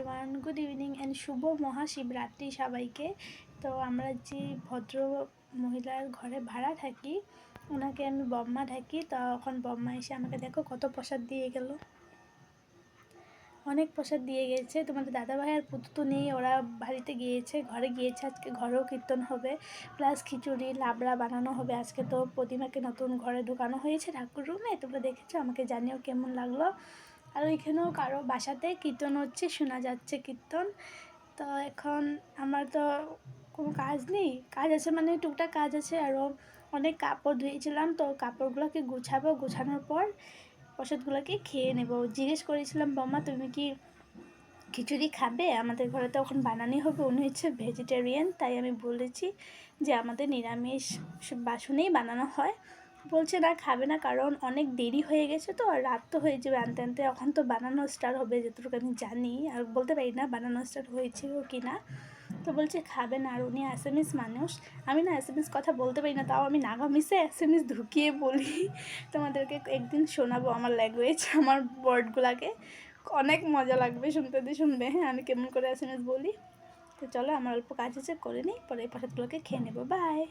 Everyone, good evening and শুভ মহাশিবরাত্রি সবাইকে। তো আমরা যে ভদ্র মহিলার ঘরে ভাড়া থাকি ওনাকে আমি বম্মা থাকি। তখন বম্মা এসে আমাকে দেখো কত প্রসাদ দিয়ে গেল, অনেক প্রসাদ দিয়ে গেছে। তোমাদের দাদাভাই আর পুতু তো নেই, ওরা বাড়িতে গিয়েছে, ঘরে গিয়েছে। আজকে ঘরেও কীর্তন হবে, প্লাস খিচুড়ি লাবড়া বানানো হবে। আজকে তো প্রতিমাকে নতুন ঘরে ঢুকানো হয়েছে ঠাকুর রুমে, তোমরা দেখেছো, আমাকে জানিও কেমন লাগলো। আর ওইখানেও কারো বাসাতে কীর্তন হচ্ছে, শোনা যাচ্ছে কীর্তন। তো এখন আমার তো কোনো কাজ নেই, কাজ আছে মানে টুকটাক কাজ আছে। আরও অনেক কাপড় ধুয়েছিলাম, তো কাপড়গুলোকে গুছাবো, গুছানোর পর প্রসাদগুলোকে খেয়ে নেব। জিজ্ঞেস করেছিলাম বম্মা তুমি কি খিচুড়ি খাবে, আমাদের ঘরে তো এখন বানানোই হবে। উনি হচ্ছে ভেজিটেরিয়ান, তাই আমি বলেছি যে আমাদের নিরামিষ বাসনেই বানানো হয়। বলছে না, খাবে না, কারণ অনেক দেরি হয়ে গেছে, তো আর রাত তো হয়ে যাবে আনতে আনতে। এখন তো বানানো স্টার্ট হবে যতটুকু আমি জানি, আর বলতে পারি না বানানো স্টার্ট হয়েছিল কি না। তো বলছে খাবে না, আর উনি অ্যাসামিস মানুষ। আমি না অ্যাসামিস কথা বলতে পারি না, তাও আমি নাগামিসে অ্যাসামিস ঢুকিয়ে বলি। তোমাদেরকে একদিন শোনাবো আমার ল্যাঙ্গুয়েজ, আমার ওয়ার্ডগুলোকে, অনেক মজা লাগবে শুনবে। হ্যাঁ, আমি কেমন করে অ্যাসামিস বলি। তো চলো, আমার অল্প কাজ আছে, করে নিই, পরে এই প্রসাদগুলোকে খেয়ে নেবো। বাই।